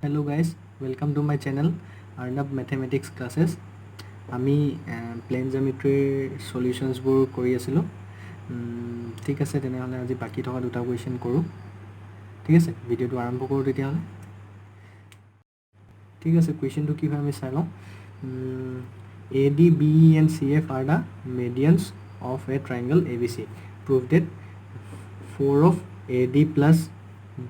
Hello guys, welcome to my channel Arnab Mathematics Classes. আমি plan জ্যামিট্ৰিৰ সলিউশনছবোৰ কৰি আছিলোঁ। ঠিক আছে, তেনেহ'লে আজি বাকী থকা দুটা কুৱেশ্যন কৰোঁ। ঠিক আছে, ভিডিঅ'টো আৰম্ভ কৰোঁ তেতিয়াহ'লে। ঠিক আছে, কুৱেশ্যনটো কি হয় আমি চাই লওঁ। AD, BE and CF are the medians of a triangle ABC. Prove that 4 of AD plus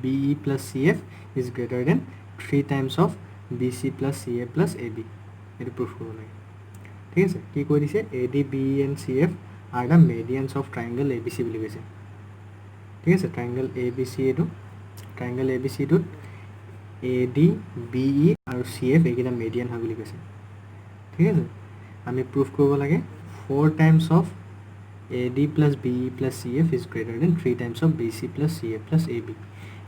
BE plus CF is greater than 3 times of BC plus CA plus AB. এইটো প্ৰুফ কৰিব লাগে। ঠিক আছে, কি কৈ দিছে AD, BE and CF are the medians of triangle ABC বুলি কৈছে। ঠিক আছে, ট্ৰাইংগল ABC এইটো ট্ৰাইংগল ABCটোত AD, BE আৰু CF এইকেইটা মেডিয়ান হয় বুলি কৈছে। ঠিক আছে, আমি প্ৰুফ কৰিব লাগে 4 times of AD plus BE plus CF is greater than 3 times of BC plus CA plus AB.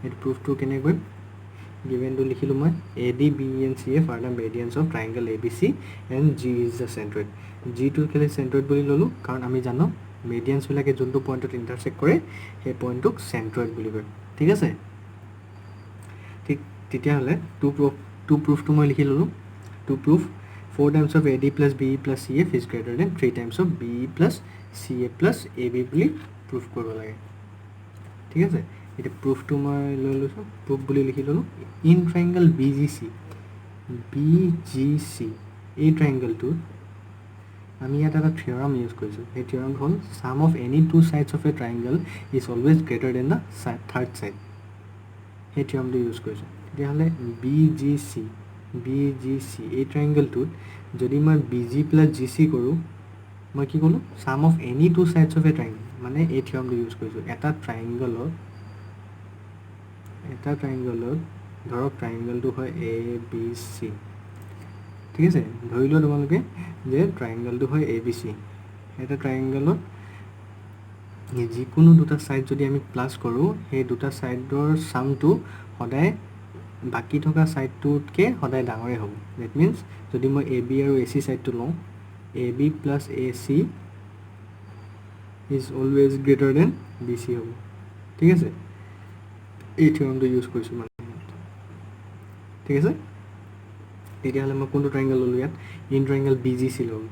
এইটো প্ৰুফটো কেনেকৈ কৰিম? গিভেনটো লিখিলোঁ মই AD, BE and CF are the medians of triangle ABC and G is the centroid. Gটো কেলৈ centroid বুলি ল'লোঁ? কাৰণ আমি জানো মেডিয়ানছবিলাকে যোনটো পইণ্টত ইণ্টাৰচেক্ট কৰে সেই পইণ্টটোক centroid বুলি কয়। ঠিক আছে, ঠিক তেতিয়াহ'লে টু প্ৰুফটো মই লিখি ল'লোঁ। To proof 4 times of AD plus BE plus CF is greater than 3 times of BE plus CA plus AB বুলি প্ৰুফ কৰিব লাগে। ঠিক আছে, এতিয়া প্ৰুফটো মই লৈ লৈছোঁ, প্ৰুফ বুলি লিখি ল'লোঁ। ইন ট্ৰাইংগল BGC এই ট্ৰাইংগলটোত আমি ইয়াত এটা থিয়ৰম ইউজ কৰিছোঁ। সেই থিয়ৰমটো হ'ল sum of any two sides of a triangle is always greater than the third side. সেই থিয়ৰমটো ইউজ কৰিছোঁ। তেতিয়াহ'লে BGC এই ট্ৰাইংগলটোত যদি মই BG প্লাছ GC কৰোঁ, মই কি ক'লোঁ? Sum of any two sides of a triangle, মানে এই থিয়ৰমটো ইউজ কৰিছোঁ। এটা ট্ৰাইংগলত ধৰক ট্ৰাইংগলটো হয় ABC। ঠিক আছে, ধৰি লোৱা তোমালোকে যে ট্ৰাইংগলটো হয় ABC। এটা ট্ৰাইংগলত যিকোনো দুটা ছাইড যদি আমি প্লাছ কৰোঁ, সেই দুটা ছাইডৰ ছামটো সদায় বাকী থকা ছাইডটোতকৈ সদায় ডাঙৰেই হ'ব। ডেট মিনছ যদি মই AB আৰু AC ছাইডটো লওঁ, AB plus AC is always greater then BC হ'ব। ঠিক আছে, এই থিয়ৰমটো ইউজ কৰিছোঁ মানে। ঠিক আছে, তেতিয়াহ'লে মই কোনটো ট্ৰাইংগল ল'লোঁ ইয়াত? ইন ট্ৰাইংগল BGC ল'লোঁ।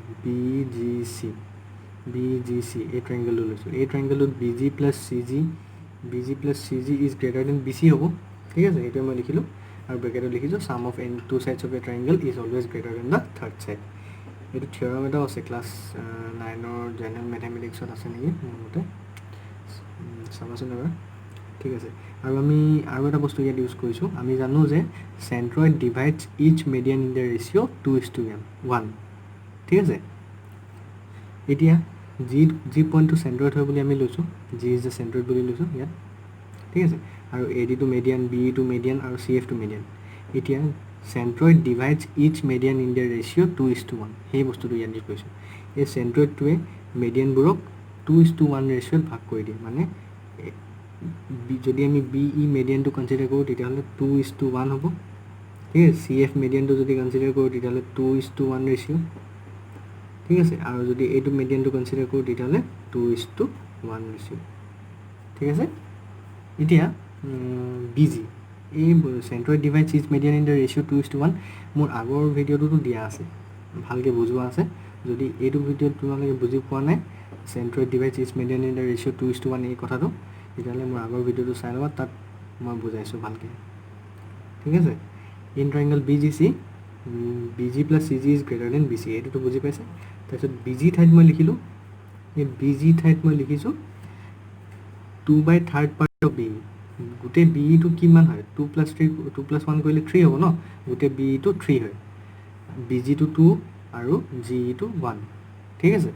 BGC এই ট্ৰাইংগলটো লৈছোঁ। এই ট্ৰাইংগলটোত BG plus CG is greater than BC হ'ব। ঠিক আছে, সেইটোৱে মই লিখিলোঁ আৰু ব্ৰেকেটত লিখিছোঁ sum of any two sides of a triangle is always greater than the third side. এইটো থিয়ৰম এটাও আছে, ক্লাছ 9ৰ জেনেৰেল মেথমেটিক্সত আছে নেকি মোৰ মতে, চাবাচোন এবাৰ। ঠিক আছে, আৰু আমি আৰু এটা বস্তু ইয়াত ইউজ কৰিছোঁ। আমি জানো যে centroid divides its median in the ratio' 2:1। ঠিক আছে, এতিয়া যি পইণ্টটো চেণ্ট্ৰইড হয় বুলি আমি লৈছোঁ, G ইজ দ্য চেণ্ট্ৰইড বুলি লৈছোঁ ইয়াত। ঠিক আছে, আৰু AD টো মেডিয়ান, BE টো মেডিয়ান আৰু CF টো মেডিয়ান। এতিয়া centroid divides its median in the ratio' 2:1, সেই বস্তুটো ইয়াত ইউজ কৰিছোঁ। এই চেণ্ট্ৰইডটোৱে মেডিয়ানবোৰক 2:1 ৰেচিঅ'ত ভাগ কৰি দিয়ে। মানে যদি আমি BE মেডিয়ানটো কনচিডাৰ কৰোঁ তেতিয়াহ'লে 2:1 হ'ব। ঠিক আছে, CF মেডিয়ানটো যদি কনচিডাৰ কৰোঁ তেতিয়াহ'লে 2:1 ৰেচিঅ'। ঠিক আছে, আৰু যদি এইটো মেডিয়ানটো কনচিডাৰ কৰোঁ তেতিয়াহ'লে 2:1 ৰেচিঅ'। ঠিক আছে, এতিয়া BG এই centroid divides its median in the ratio' 2:1 মোৰ আগৰ ভিডিঅ'টোতো দিয়া আছে, ভালকৈ বুজোৱা আছে। যদি এইটো ভিডিঅ'ত তোমালোকে বুজি পোৱা নাই centroid divides its median in the ratio' 2:1 এই কথাটো, তেতিয়াহ'লে মোৰ আগৰ ভিডিঅ'টো চাই ল'বা, তাত মই বুজাইছোঁ ভালকৈ। ঠিক আছে, in triangle BGC BG plus CG is greater than BC, এইটোতো বুজি পাইছে। তাৰপিছত BG ঠাইত মই লিখিলোঁ, এই BG ঠাইত মই লিখিছোঁ 2/3 পাৰ্ট অফ BE। গোটেই BEটো কিমান হয়? 2+1 কৰিলে 3 হ'ব ন, গোটেই BEটো 3 হয়। BGটো 2 আৰু GEটো 1। ঠিক আছে,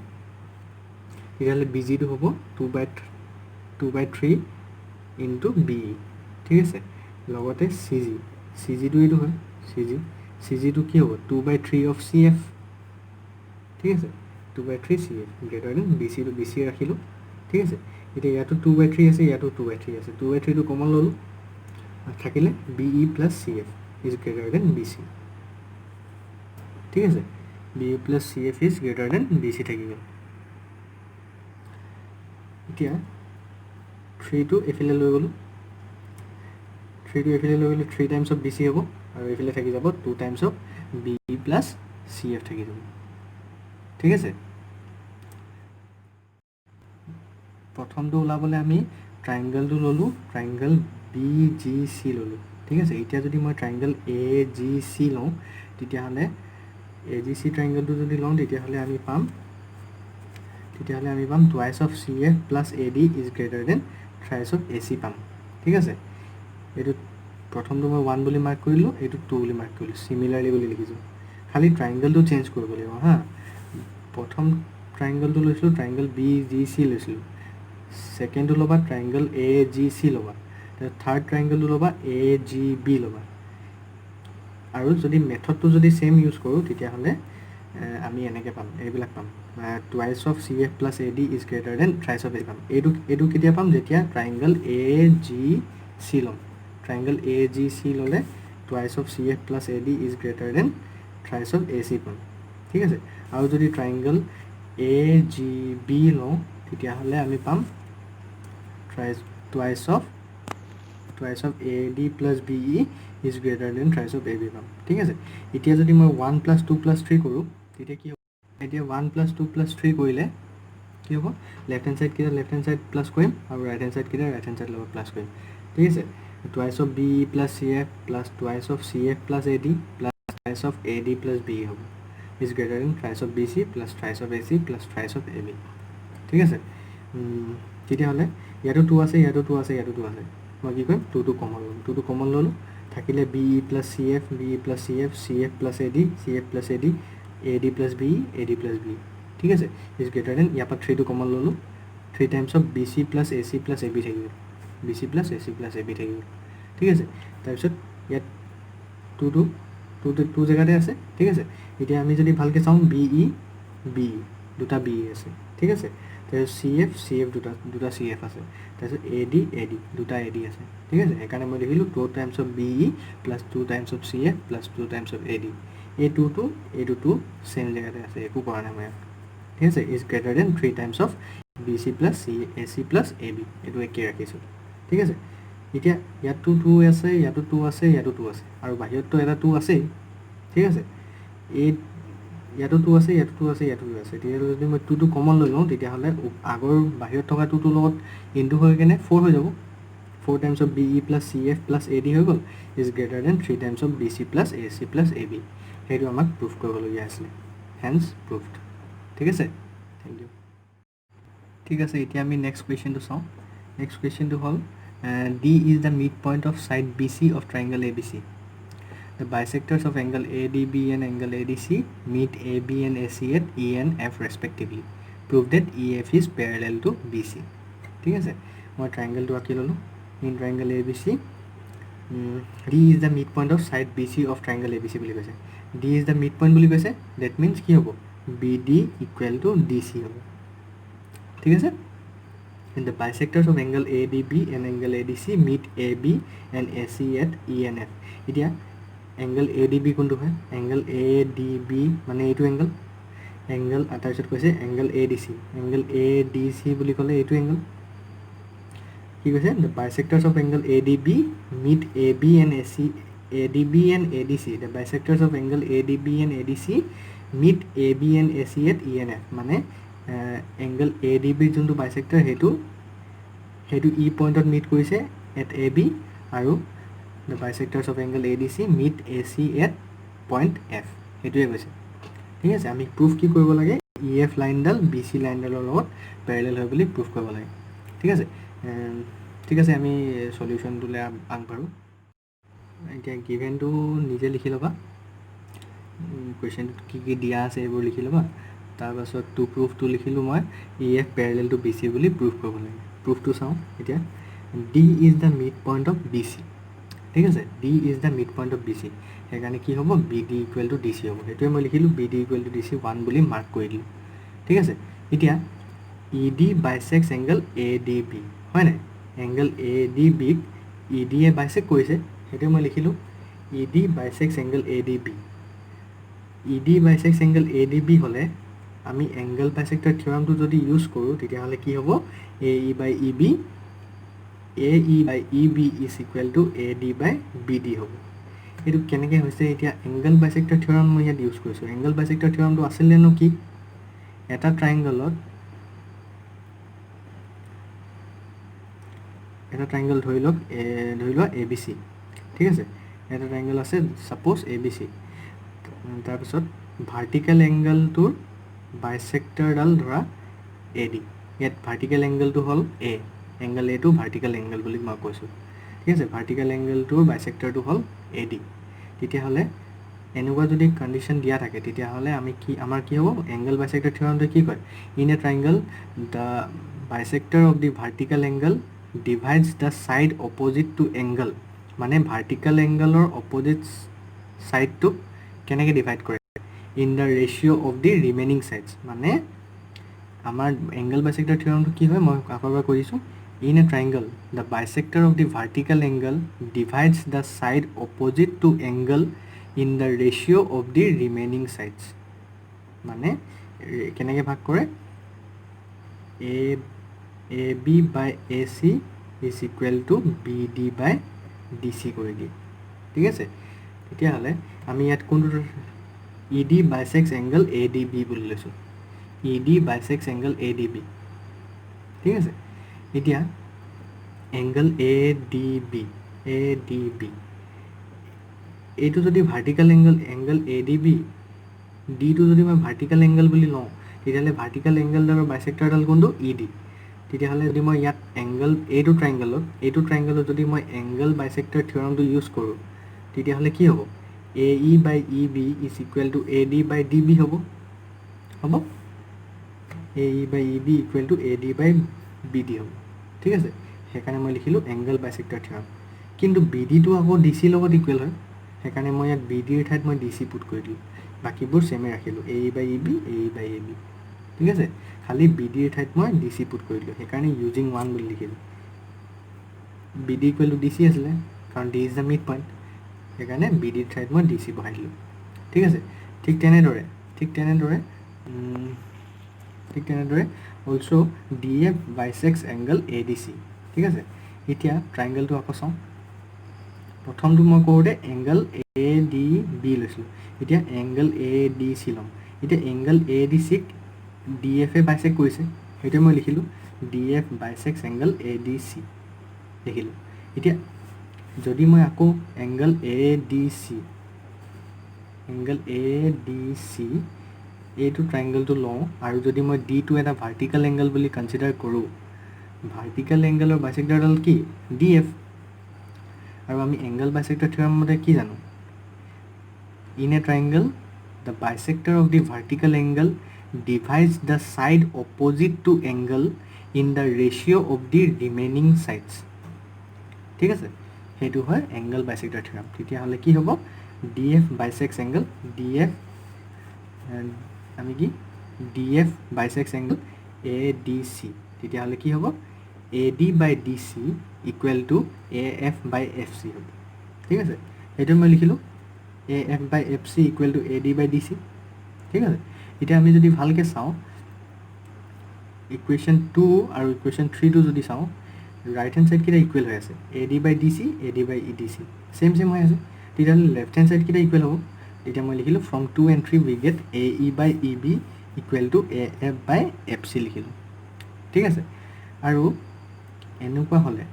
তেতিয়াহ'লে BGটো হ'ব 2/3 ইনটু BE। ঠিক আছে, লগতে CGটো এইটো হয়, CGটো কি হ'ব? 2/3 অফ CF। ঠিক আছে, 2/3 CF গ্ৰেটাৰ দেন BCটো BC ৰাখিলোঁ। ঠিক আছে, এতিয়া ইয়াতো 2/3 আছে, ইয়াতো 2/3 আছে, 2/3টো কমন ল'লোঁ, থাকিলে BE plus CF is greater than BC। ঠিক আছে, BE plus CF is greater than BC থাকি গ'ল। এতিয়া 3টো এইফালে লৈ গ'লোঁ, 3 to এইফালে লৈ গ'লে 3 টাইমছ অফ BC হ'ব আৰু এইফালে থাকি যাব 2 times of BE plus CF থাকি যাব ঠিক আছে প্ৰথমটো ওলাবলৈ আমি ট্ৰাইংগলটো ল'লোঁ ট্ৰাইংগল BGC ল'লোঁ ঠিক আছে এতিয়া যদি মই ট্ৰাইংগল AGC লওঁ তেতিয়াহ'লে AGC ট্ৰাইংগলটো যদি লওঁ তেতিয়াহ'লে আমি পাম twice of CF plus AD is greater than থ্ৰাইচ of AC পাম ঠিক আছে এইটো প্ৰথমটো মই 1 বুলি মাৰ্ক কৰিলোঁ এইটো 2 বুলি মাৰ্ক কৰিলোঁ সিমিলাৰলি বুলি লিখিছোঁ খালি ট্ৰাইংগলটো চেঞ্জ কৰিব লাগিব হা প্ৰথম ট্ৰাইংগলটো লৈছিলোঁ ট্ৰাইংগল BGC লৈছিলোঁ সেকেন্ডটো ল'বা ট্ৰাইংগল AGC ল'বা থাৰ্ড ট্ৰাইংগলটো ল'বা AGB ল'বা আৰু যদি মেথডটো যদি সেম ইউজ কৰোঁ তেতিয়াহ'লে আমি এনেকৈ পাম এইবিলাক পাম twice of CF plus AD is greater than থ্ৰাইচ of AC পাম এইটো কেতিয়া পাম যেতিয়া ট্ৰাইংগল AGC ল'ম ট্ৰাইংগল AGC ল'লে twice of CF plus AD is greater than থ্ৰাইচ of AC পাম ঠিক আছে আৰু যদি ট্ৰাইংগল AGB লওঁ তেতিয়াহ'লে আমি পাম twice of AD plus BE is greater than থ্ৰাইচ of AB পাম ঠিক আছে এতিয়া যদি মই 1 প্লাছ 2 প্লাছ 3 কৰোঁ তেতিয়া কি হ'ব এতিয়া 1 প্লাছ 2 প্লাছ 3 কৰিলে কি হ'ব লেফ্ট হেণ্ড চাইড প্লাছ কৰিম আৰু ৰাইট হেণ্ড চাইড লগত প্লাছ কৰিম ঠিক আছে twice of BE plus CF plus twice of CF plus AD plus থ্ৰাইচ of AD plus BE হ'ব is greater than থ্ৰাইচ of BC plus থ্ৰাইচ of AC plus থ্ৰাইচ of AB ঠিক আছে তেতিয়াহ'লে ইয়াতো 2 আছে মই কি কৰিম 2টো কমন ল'লোঁ থাকিলে BE plus CF CF plus AD AD plus BE AD plus BE ঠিক আছে ইজ গ্ৰেটাৰ দেন ইয়াৰ পৰা 3টো কমন ল'লোঁ 3 times of BC plus AC plus AB থাকিব ঠিক আছে তাৰপিছত ইয়াত 2 জেগাতে আছে ঠিক আছে এতিয়া আমি যদি ভালকৈ চাওঁ BE দুটা BE আছে ঠিক আছে তাৰপিছত CF দুটা CF আছে তাৰপিছত AD দুটা AD আছে ঠিক আছে সেইকাৰণে মই লিখিলোঁ 2 times of BE plus 2 times of CF plus 2 times of AD এই 2টো চেম জেগাতে আছে একো কৰা নাই মই ঠিক আছে is greater than 3 times of BC plus AC plus AB এইটো একেই ৰাখিছোঁ ঠিক আছে এতিয়া ইয়াতো 2 আছে ইয়াতো 2 আছে আৰু বাহিৰততো এটা 2 আছেই ঠিক আছে ইয়াতো 2 আছে তেতিয়া যদি মই 2টো কমন লৈ লওঁ তেতিয়াহ'লে আগৰ বাহিৰত থকা 2টোৰ লগত ইনটু হৈ কেনে 4 হৈ যাব 4 times of BE plus CF plus AD হৈ গ'ল is greater than 3 times of BC plus AC plus AB সেইটো আমাক প্ৰুফ কৰিবলগীয়া আছিলে হেন্স প্ৰুফড ঠিক আছে থেংক ইউ ঠিক আছে এতিয়া আমি নেক্সট কুৱেশ্যনটো চাওঁ নেক্সট কুৱেশ্যনটো হ'ল D is the midpoint of side BC of triangle ABC the bisectors of angle ADB and angle ADC meet AB and AC at E and F respectively prove that EF is parallel to BC ঠিক আছে মই ট্ৰাইংগলটো আঁকি ল'লোঁ in triangle ABC D is the midpoint of side BC of triangle ABC বুলি কৈছে D is the midpoint বুলি কৈছে that means কি হ'ব BD equal to DC হ'ব ঠিক আছে and the bisectors of angle ADB and angle ADC meet AB and AC at E and F এতিয়া angle ADB কোনটো হয় angle ADB মানে এইটো angle তাৰপিছত কৈছে angle ADC বুলি ক'লে এইটো angle কি কৈছে the bisectors of angle ADB meet AB and AC ADB and ADC the bisectors of angle ADB and ADC meet AB and AC at E and F মানে angle ADB যোনটো bisector সেইটো E পইণ্টত meat কৰিছে at AB আৰু the bisectors of angle ADC meet AC at point F সেইটোৱে কৈছে ঠিক আছে আমি প্ৰুফ কি কৰিব লাগে EF লাইনডাল BC লাইনডালৰ লগত প্যাৰেলাল হয় বুলি প্ৰুফ কৰিব লাগে ঠিক আছে আমি সলিউশনটোলৈ আগবাঢ়ো এতিয়া গিভেনটো নিজে লিখি ল'বা কুৱেশ্যনটোত কি দিয়া আছে এইবোৰ লিখি ল'বা তাৰপাছত টু প্ৰুফটো লিখিলোঁ মই EF প্যাৰেলাল টু BC বুলি প্ৰুফ কৰিব লাগে প্ৰুফটো চাওঁ এতিয়া D is the midpoint of BC ঠিক আছে D is the midpoint of BC সেইকাৰণে কি হ'ব BD equal to DC হ'ব সেইটোৱে মই লিখিলোঁ BD equal to DC 1 বুলি মাৰ্ক কৰি দিলোঁ ঠিক আছে এতিয়া ED bisects angle ADB হয় নাই angle ADB ED এ bisect কৰিছে সেইটোৱে মই লিখিলোঁ ED bisects angle ADB ED bisects angle ADB হ'লে আমি angle bisector theorem টো যদি ইউজ কৰোঁ তেতিয়াহ'লে কি হ'ব AE by EB AE by EB is equal to AD by BD হ'ব এইটো কেনেকৈ হৈছে এতিয়া এংগল বাইসেক্টৰ থিওৰাম মই ইয়াত ইউজ কৰিছোঁ এংগল বাইসেক্টৰ থিওৰামটো আছিলেনো কি এটা ট্ৰাইংগলত এটা ট্ৰাইংগল ধৰি লোৱা ABC ঠিক আছে এটা ট্ৰাইংগল আছে সাপোজ ABC তাৰপিছত ভাৰ্টিকেল এংগলটোৰ বাইসেক্টৰডাল ধৰা AD ইয়াত ভাৰ্টিকেল এংগলটো হ'ল A এংগল A টো ভাৰ্টিকেল এংগল বুলি মই কৈছোঁ ঠিক আছে ভাৰ্টিকেল এংগলটোৰ বাইসেক্টৰটো হ'ল AD তেতিয়াহ'লে এনেকুৱা যদি কণ্ডিশ্যন দিয়া থাকে তেতিয়াহ'লে আমাৰ কি হ'ব এংগল বাইসেক্টৰ থিওৰামটো কি কয় in a triangle the bisector of the vertical angle divides the side opposite to angle মানে ভাৰ্টিকেল এংগলৰ অপজিট ছাইডটোক কেনেকৈ ডিভাইড কৰে in the ratio' of the remaining sides মানে আমাৰ এংগল বাইসেক্টৰ থিওৰামটো কি হয় মই আকৌ এবাৰ কৈ দিছোঁ in a triangle the bisector of the vertical angle divides the side opposite to angle in the ratio' of the remaining sides মানে কেনেকৈ ভাগ কৰে AB by AC is equal to BD by DC কৰি দিয়ে ঠিক আছে তেতিয়াহ'লে আমি ইয়াত কোনটো ED bisects angle ADB বুলি লৈছোঁ ED bisects angle ADB ঠিক আছে এতিয়া angle ADB এইটো যদি ভাৰ্টিকেল এংগল ADB D টো যদি মই ভাৰ্টিকেল এংগল বুলি লওঁ তেতিয়াহ'লে ভাৰ্টিকেল এংগলডালৰ বাইসেক্টৰডাল কোনটো ED তেতিয়াহ'লে যদি মই ইয়াত এংগল এইটো ট্ৰাইংগলত যদি মই এংগল বাইসেক্টৰ থিওৰামটো ইউজ কৰোঁ তেতিয়াহ'লে কি হ'ব AE by EB is equal to AD by DB হ'ব AE by EB equal to AD by BD হ'ব ঠিক আছে সেইকাৰণে মই লিখিলোঁ এংগল বাইসেক্টৰ থিওৰাম কিন্তু BD টো আকৌ DC লগত ইকুৱেল হয় সেইকাৰণে মই ইয়াত BD ৰ ঠাইত মই DC পুট কৰি দিলোঁ বাকিবোৰ সেমে ৰাখিলোঁ AE by EB AE by AB ঠিক আছে খালি BD ৰ ঠাইত মই DC পুট কৰি দিলোঁ সেইকাৰণে ইউজিং 1 বুলি লিখিলোঁ BD equal to DC আছিলে কাৰণ D is the mid point সেইকাৰণে BD ৰ ঠাইত মই DC বহাই দিলোঁ ঠিক আছে ঠিক তেনেদৰে also DF bisects angle ADC ঠিক আছে এতিয়া ট্ৰাইংগলটো আকৌ চাওঁ প্ৰথমটো মই কৰোঁতে এংগল ADB লৈছিলোঁ এতিয়া এংগল ADC ল'ম এতিয়া এংগল ADC ক DF এ বাইসেক্ট কৰিছে সেইটো মই লিখিলোঁ DF bisects angle ADC লিখিলোঁ এতিয়া যদি মই আকৌ এংগল ADC এইটো ট্ৰাইংগলটো লওঁ আৰু যদি মই D টো এটা ভাৰ্টিকেল এংগল বুলি কনচিডাৰ কৰোঁ ভাৰ্টিকেল এংগলৰ বাইসেক্টৰডাল কি DF আৰু আমি এংগল বাইসেক্টৰ থিওৰাম মতে কি জানো in a triangle the bisector of the vertical angle divides the side opposite to angle in the ratio of the remaining sides ঠিক আছে সেইটো হয় এংগল বাইসেক্টৰ থিওৰাম তেতিয়াহ'লে কি হ'ব DF bisects angle DF bisects angle ADC তেতিয়াহ'লে কি হ'ব AD by DC equal to AF by FC হ'ব ঠিক আছে সেইটো মই লিখিলোঁ AF by FC equal to AD by DC ঠিক আছে এতিয়া আমি যদি ভালকৈ চাওঁ ইকুৱেশ্যন 2 আৰু ইকুৱেশ্যন 3 টো যদি চাওঁ ৰাইট হেণ্ড সাইড কেইটা ইকুৱেল হৈ আছে AD by DC AD by EDC same হৈ আছে তেতিয়াহ'লে লেফট হেণ্ড সাইড কেইটা ইকুৱেল হ'ব তেতিয়া মই লিখিলোঁ from 2 and 3 we get AE by EB equal to AF by FC লিখিলোঁ ঠিক আছে আৰু এনেকুৱা হ'লে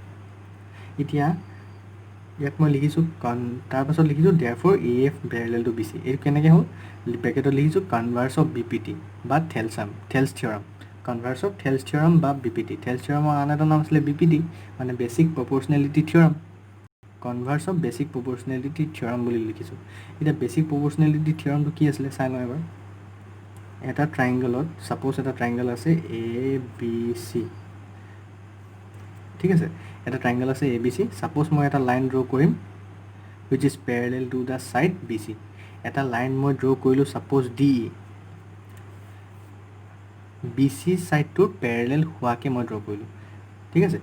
এতিয়া ইয়াত মই লিখিছোঁ তাৰপাছত লিখিছোঁ therefore AF parallel to BC এইটো কেনেকৈ হ'ল ব্ৰেকেটত লিখিছোঁ কনভাৰ্স অফ BPT বা থেলছ থিওৰাম কনভাৰ্স অফ থেলছ থিওৰাম বা BPT থেলছ থিওৰামৰ আন এটা নাম আছিলে BPT মানে বেছিক প্ৰপৰ্চনেলিটি থিওৰাম কনভাৰ্স অফ বেছিক প্ৰপৰ্চনেলিটি থিওৰাম বুলি লিখিছোঁ এতিয়া বেছিক প্ৰপৰ্চনেলিটি থিওৰামটো কি আছিলে চাই লওঁ এবাৰ এটা ট্ৰাইংগলত সাপোজ এটা ট্ৰাইংগল আছে ABC ঠিক আছে এটা ট্ৰাইংগল আছে ABC সাপোজ মই এটা লাইন ড্ৰ কৰিম which is parallel to the side BC এটা লাইন মই ড্ৰ কৰিলোঁ সাপোজ DE BC সাইডটোৰ প্যাৰেলেল হোৱাকে মই ড্ৰ কৰিলোঁ ঠিক আছে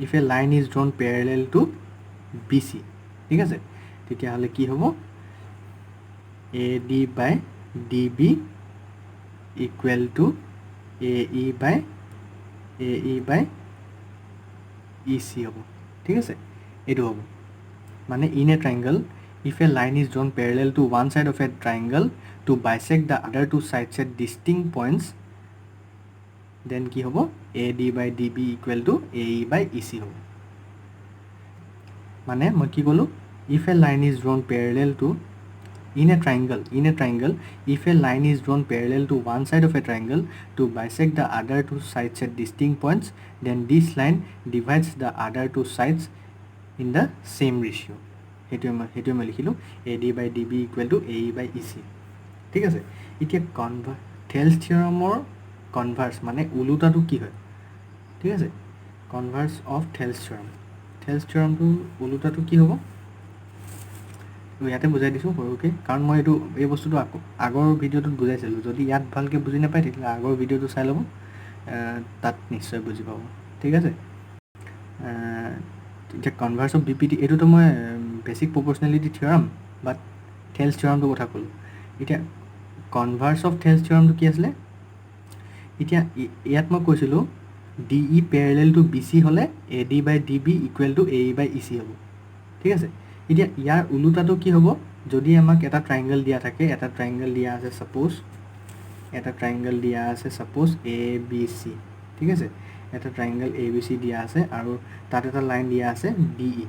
if a line is drawn parallel to BC ঠিক আছে তেতিয়াহ'লে কি হ'ব AD by DB equal to AE by EC হ'ব ঠিক আছে এইটো হ'ব মানে in a triangle if a line is drawn parallel to one side of a triangle to bisect the other two sides at distinct points then কি হ'ব AD by DB equal to AE by EC হ'ব মানে মই কি ক'লো if a line is drawn parallel to in a triangle if a line is drawn parallel to one side of a triangle to bisect the other two sides at distinct points then this line divides the other two sides in the same ratio হেতুৱে মই লিখিলোঁ AD by DB equal to AE by EC ঠিক আছে এতিয়া থেলছ থিয়ৰমৰ কনভাৰ্স মানে ওলোটাটো কি হয় ঠিক আছে কনভাৰ্স of থেলছ থিয়ৰমটো ওলোটাটো কি হ'ব ইয়াতে বুজাই দিছোঁ সৰুকৈ কাৰণ মই এই বস্তুটো আগৰ ভিডিঅ'টোত বুজাইছিলোঁ যদি ইয়াত ভালকৈ বুজি নাপায় তেতিয়াহ'লে আগৰ ভিডিঅ'টো চাই ল'ব তাত নিশ্চয় বুজি পাব ঠিক আছে এতিয়া কনভাৰ্স অফ BPT এইটোতো মই বেছিক প্ৰপৰ্চনেলিটি থিয়ৰম বাট থেলছ থিয়ৰমটোৰ কথা ক'লোঁ এতিয়া কনভাৰ্স অফ থেলছ থিয়ৰমটো কি আছিলে এতিয়া ইয়াত মই কৈছিলোঁ DE পেৰেলেল টু BC হ'লে AD by DB equal to AE by EC হ'ব ঠিক আছে এতিয়া ইয়াৰ ওলোটাটো কি হ'ব যদি আমাক এটা ট্ৰাইংগল দিয়া থাকে এটা ট্ৰাইংগল দিয়া আছে সাপোজ ABC ঠিক আছে এটা ট্ৰাইংগল ABC দিয়া আছে আৰু তাত এটা লাইন দিয়া আছে DE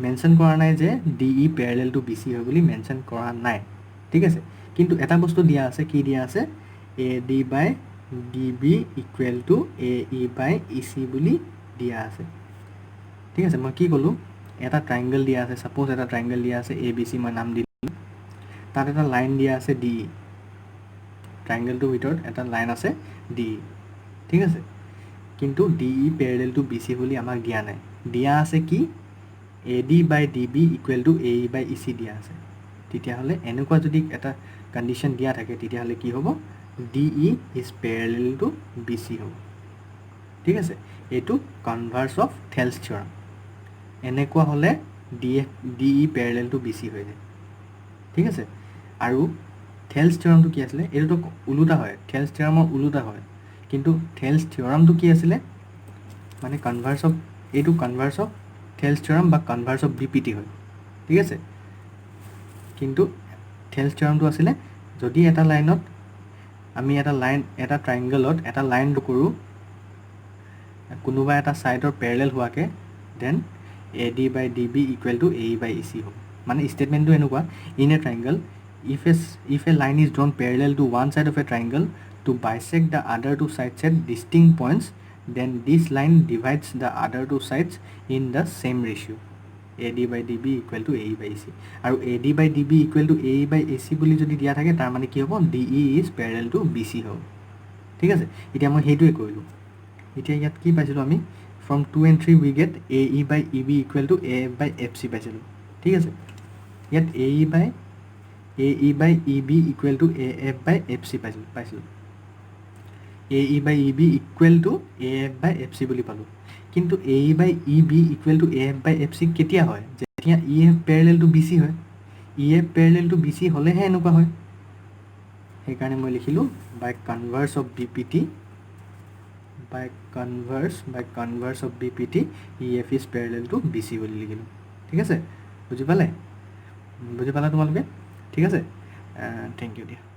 মেনশ্যন কৰা নাই যে DE পেৰেলেল টু BC হয় বুলি মেনশ্যন কৰা নাই ঠিক আছে কিন্তু এটা বস্তু দিয়া আছে কি দিয়া আছে AD by DB equal to AE by EC বুলি দিয়া আছে ঠিক আছে মই কি ক'লোঁ এটা ট্ৰাইংগল দিয়া আছে সাপোজ এটা ট্ৰাইংগল দিয়া আছে ABC মই নাম দিলোঁ তাত এটা লাইন দিয়া আছে DE ট্ৰাইংগলটোৰ ভিতৰত এটা লাইন আছে DE ঠিক আছে কিন্তু DE পেৰেলেল টু BC বুলি আমাক দিয়া নাই দিয়া আছে কি AD by DB equal to AE by EC দিয়া আছে তেতিয়াহ'লে এনেকুৱা যদি এটা কণ্ডিশ্যন দিয়া থাকে তেতিয়াহ'লে কি হ'ব DE is parallel two BC হ'ব ঠিক আছে এইটো কনভাৰ্স অফ থেলছ থিয়ৰম এনেকুৱা হ'লে DE পেৰেলেল টু BC হৈ যায় ঠিক আছে আৰু থেলছ থিয়ৰমটো কি আছিলে এইটোতো ওলোটা হয় থেলছ থিয়ৰমৰ ওলোটা হয় কিন্তু থেলছ থিয়ৰমটো কি আছিলে মানে কনভাৰ্স অফ এইটো কনভাৰ্স অফ থেলছ থিয়ৰম বা কনভাৰ্স অফ BPT হয় ঠিক আছে কিন্তু থেলছ থিয়ৰমটো আছিলে যদি এটা লাইনত আমি এটা ট্ৰাইংগলত এটা লাইন কৰোঁ কোনোবা এটা ছাইডৰ পেৰেলেল হোৱাকৈ then AD by DB equal to AE by EC হ'ব মানে ষ্টেটমেণ্টটো এনেকুৱা in a triangle if a line is drawn parallel to one side of a triangle to bisect the other two sides at distinct points then this line divides the other two sides in the same ratio AD by DB equal to AE by EC আৰু AD by DB equal to AE by AC বুলি যদি দিয়া থাকে তাৰ মানে কি হ'ব DE is parallel to BC হ'ব ঠিক আছে এতিয়া মই সেইটোৱে কৰিলোঁ এতিয়া ইয়াত কি পাইছিলোঁ আমি from 2 and 3 we get AE by EB equal to AF by FC পাইছিলোঁ ঠিক আছে ইয়াত AE by EB equal to AF by FC পাইছিলোঁ AE by EB equal to AF by FC বুলি পালোঁ কিন্তু AE by EB equal to AF by FC কেতিয়া হয় যেতিয়া EF parallel to BC হয় EF parallel to BC হ'লেহে এনেকুৱা হয় সেইকাৰণে মই লিখিলোঁ by converse of BPT by converse of BPT EF is parallel to BC বুলি লিখিলোঁ ঠিক আছে বুজি পালা তোমালোকে ঠিক আছে থেংক ইউ দিয়া